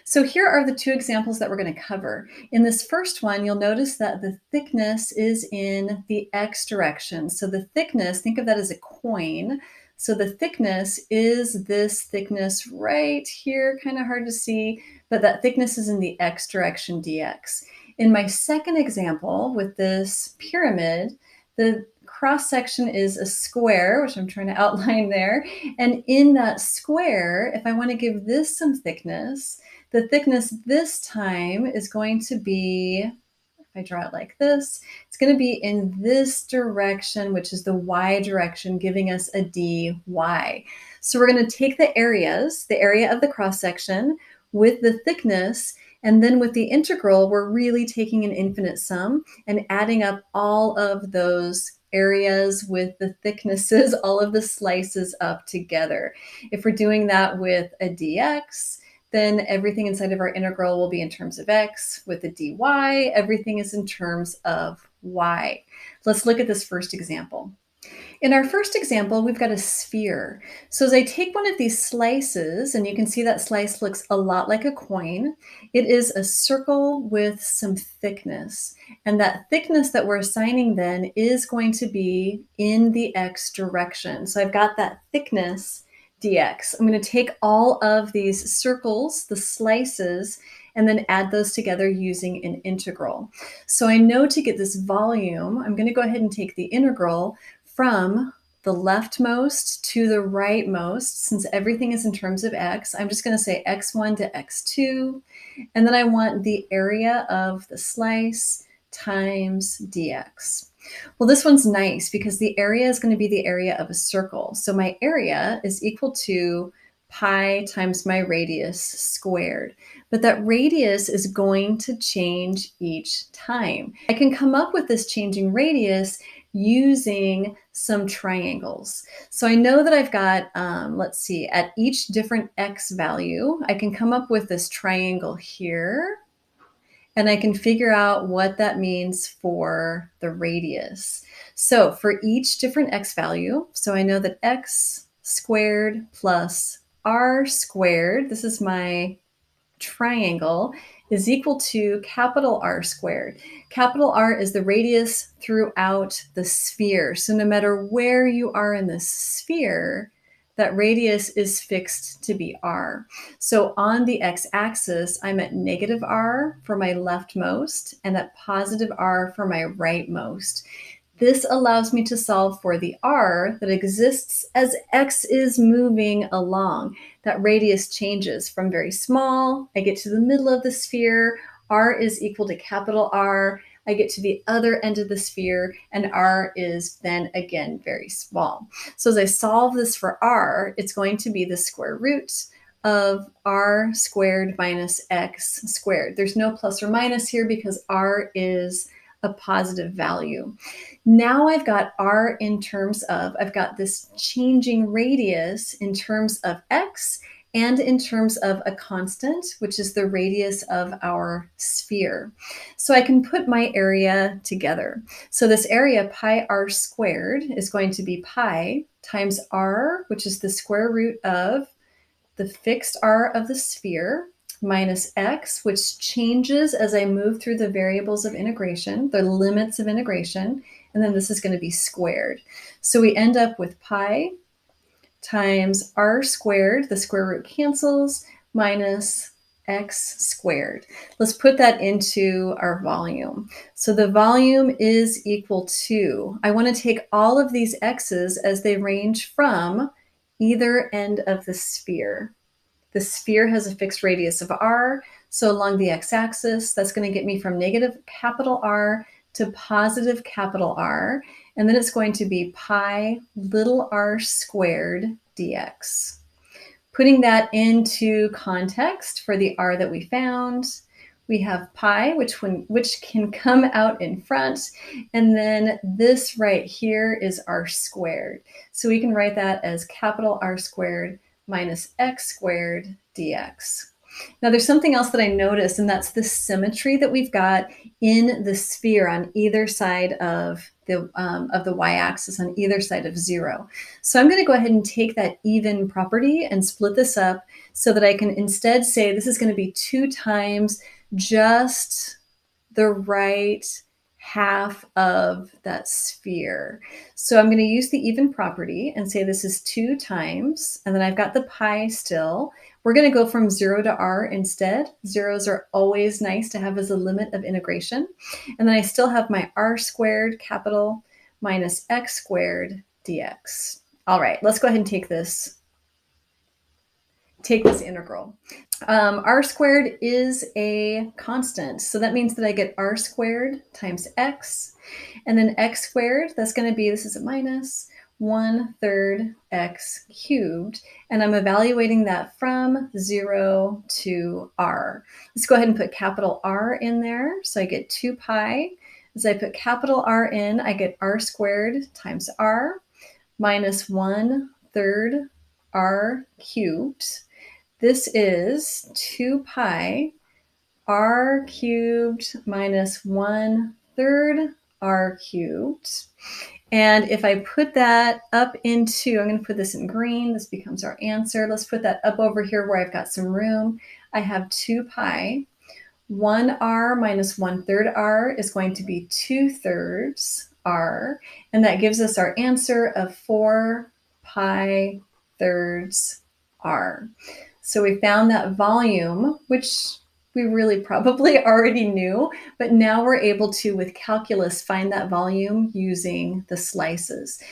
So here are the two examples that we're going to cover. In this first one, you'll notice that the thickness is in the x direction. So the thickness, think of that as a coin. So the thickness is this thickness right here, kind of hard to see, but that thickness is in the x direction dx. In my second example with this pyramid, the cross section is a square, which I'm trying to outline there. And in that square, if I want to give this some thickness, the thickness this time is going to be, if I draw it like this, it's going to be in this direction, which is the y direction, giving us a dy. So we're going to take the areas, the area of the cross section with the thickness, and then with the integral, we're really taking an infinite sum and adding up all of those areas with the thicknesses, all of the slices up together. If we're doing that with a dx, then everything inside of our integral will be in terms of x. With a dy, everything is in terms of y. Let's look at this first example. In our first example, we've got a sphere. So as I take one of these slices, and you can see that slice looks a lot like a coin, it is a circle with some thickness. And that thickness that we're assigning then is going to be in the x direction. So I've got that thickness dx. I'm going to take all of these circles, the slices, and then add those together using an integral. So I know to get this volume, I'm going to go ahead and take the integral from the leftmost to the rightmost. Since everything is in terms of x, I'm just going to say x1 to x2, and then I want the area of the slice times dx. Well, this one's nice because the area is going to be the area of a circle. So my area is equal to pi times my radius squared. But that radius is going to change each time. I can come up with this changing radius using some triangles. So I know that I've got, let's see, at each different x value, I can come up with this triangle here. And I can figure out what that means for the radius. So for each different x value, so I know that x squared plus r squared, this is my triangle, is equal to capital R squared. Capital R is the radius throughout the sphere. So no matter where you are in the sphere, that radius is fixed to be r. So on the x-axis, I'm at negative r for my leftmost and at positive r for my rightmost. This allows me to solve for the r that exists as x is moving along. That radius changes from very small, I get to the middle of the sphere, r is equal to capital R, I get to the other end of the sphere, and r is then again very small. So as I solve this for r, it's going to be the square root of r squared minus x squared. There's no plus or minus here because r is a positive value. Now I've got r in terms of, I've got this changing radius in terms of x and in terms of a constant, which is the radius of our sphere. So I can put my area together. So this area pi r squared is going to be pi times r, which is the square root of the fixed r of the sphere, minus x, which changes as I move through the variables of integration, the limits of integration, and then this is going to be squared. So we end up with pi times r squared, the square root cancels, minus x squared. Let's put that into our volume. So the volume is equal to, I want to take all of these x's as they range from either end of the sphere. The sphere has a fixed radius of r, so along the x-axis, that's going to get me from negative capital R to positive capital R, and then it's going to be pi little r squared dx. Putting that into context for the r that we found, we have pi, which can come out in front, and then this right here is r squared. So we can write that as capital R squared minus x squared dx. Now there's something else that I noticed, and that's the symmetry that we've got in the sphere on either side of of the y-axis on either side of 0. So I'm going to go ahead and take that even property and split this up so that I can instead say this is going to be 2 times just the right half of that sphere. So I'm going to use the even property and say this is 2 times, and then I've got the pi still. We're going to go from 0 to r instead. Zeros are always nice to have as a limit of integration. And then I still have my r squared capital minus x squared dx. All right, let's go ahead and take this integral. R squared is a constant, so that means that I get r squared times x, and then x squared, that's going to be, this is a minus 1/3 x cubed, and I'm evaluating that from 0 to r. Let's go ahead and put capital R in there, so I get 2 pi. As I put capital R in, I get r squared times r minus 1/3 r cubed. This is 2 pi r cubed minus 1/3 r cubed. And if I put that up into, I'm going to put this in green, this becomes our answer. Let's put that up over here where I've got some room. I have 2 pi. 1r minus 1/3 r is going to be 2/3 r. And that gives us our answer of 4 pi thirds r. So we found that volume, which we really probably already knew, but now we're able to, with calculus, find that volume using the slices.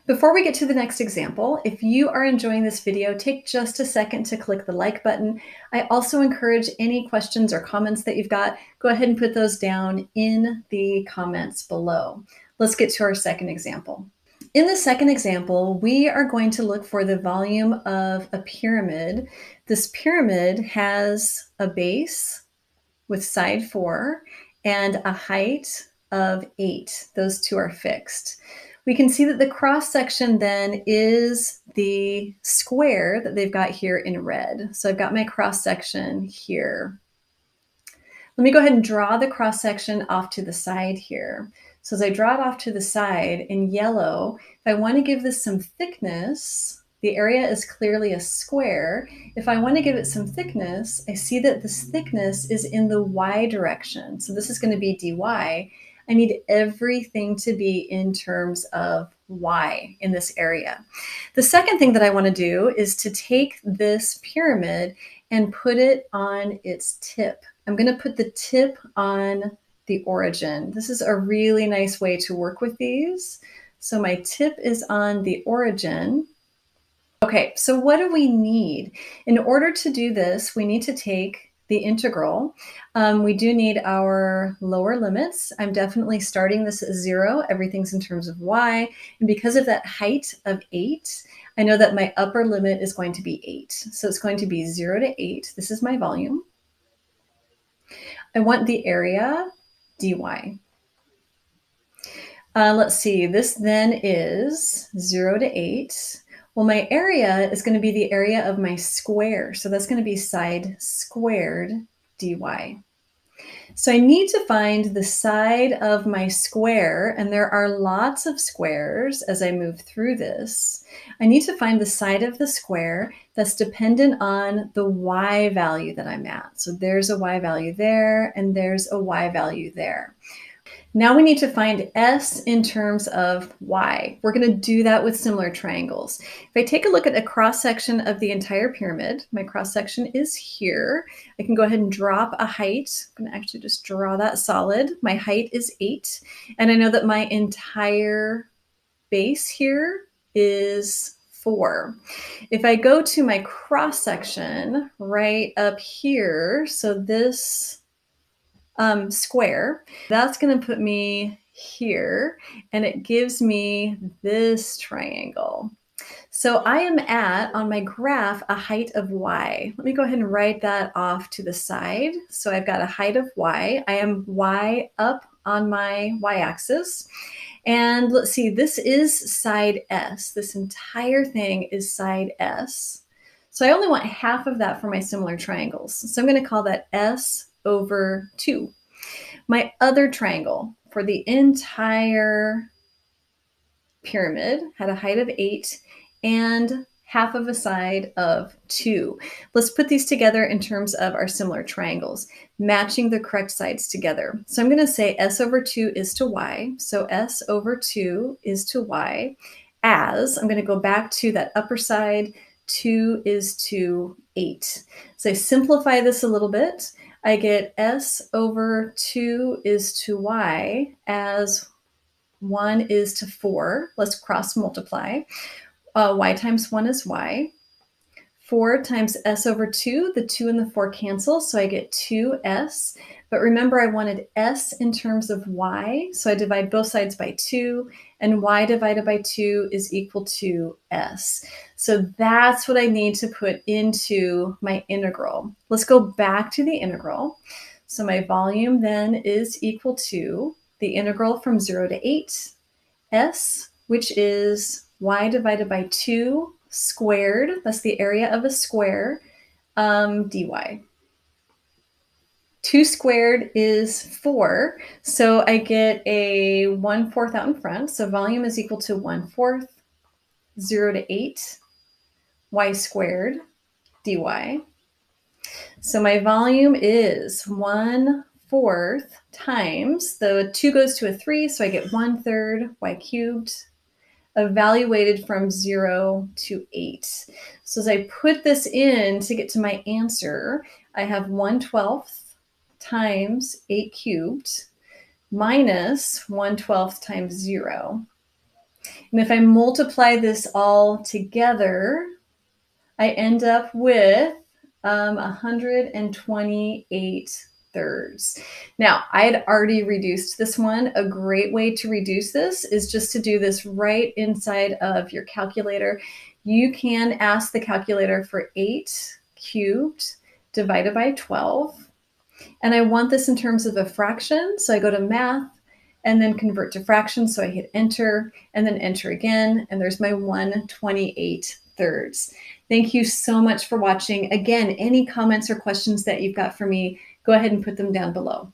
Before we get to the next example, if you are enjoying this video, take just a second to click the like button. I also encourage any questions or comments that you've got, go ahead and put those down in the comments below. Let's get to our second example. In the second example, we are going to look for the volume of a pyramid. This pyramid has a base with side 4 and a height of 8. Those two are fixed. We can see that the cross section then is the square that they've got here in red. So I've got my cross section here. Let me go ahead and draw the cross section off to the side here. So as I draw it off to the side in yellow, if I want to give this some thickness, the area is clearly a square. If I want to give it some thickness, I see that this thickness is in the y direction. So this is going to be dy. I need everything to be in terms of y in this area. The second thing that I want to do is to take this pyramid and put it on its tip. I'm going to put the tip on the origin. This is a really nice way to work with these. So my tip is on the origin. Okay, so what do we need? In order to do this, we need to take the integral. We do need our lower limits. I'm definitely starting this at 0. Everything's in terms of y. And because of that height of 8, I know that my upper limit is going to be 8. So it's going to be 0 to 8. This is my volume. I want the area dy. Let's see, this then is 0 to 8. Well, my area is going to be the area of my square. So that's going to be side squared dy. So I need to find the side of my square, and there are lots of squares as I move through this. I need to find the side of the square that's dependent on the y value that I'm at. So there's a y value there, and there's a y value there. Now we need to find S in terms of y. We're going to do that with similar triangles. If I take a look at a cross-section of the entire pyramid, my cross-section is here. I can go ahead and drop a height. I'm going to actually just draw that solid. My height is 8, and I know that my entire base here is 4. If I go to my cross-section right up here, so this square, that's going to put me here, and it gives me this triangle. So I am at, on my graph, a height of y. Let me go ahead and write that off to the side. So I've got a height of y. I am y up on my y-axis. And let's see, this is side S. This entire thing is side S. So I only want half of that for my similar triangles. So I'm going to call that S over 2. My other triangle for the entire pyramid had a height of 8 and half of a side of 2. Let's put these together in terms of our similar triangles, matching the correct sides together. So I'm going to say S over 2 is to y. So S over 2 is to y, as I'm going to go back to that upper side, 2 is to 8. So I simplify this a little bit. I get S over 2 is to y as 1 is to 4. Let's cross multiply. Y times 1 is y. 4 times S over 2, the 2 and the 4 cancel, so I get 2S. But remember, I wanted S in terms of y, so I divide both sides by 2, and y divided by 2 is equal to S. So that's what I need to put into my integral. Let's go back to the integral. So my volume then is equal to the integral from 0 to 8, S, which is y divided by 2 squared, that's the area of a square, dy. 2 squared is 4, so I get a 1/4 out in front, so volume is equal to 1/4, 0 to 8, y squared, dy. So my volume is 1/4 times, the 2 goes to a 3, so I get 1/3 y cubed, evaluated from 0 to 8. So as I put this in to get to my answer, I have 1/12 times 8 cubed minus 1/12 times 0. And if I multiply this all together, I end up with 128 thirds. Now, I had already reduced this one. A great way to reduce this is just to do this right inside of your calculator. You can ask the calculator for 8 cubed divided by 12. And I want this in terms of a fraction, so I go to math and then convert to fractions. So I hit enter and then enter again, and there's my 128 thirds. Thank you so much for watching. Again, any comments or questions that you've got for me, go ahead and put them down below.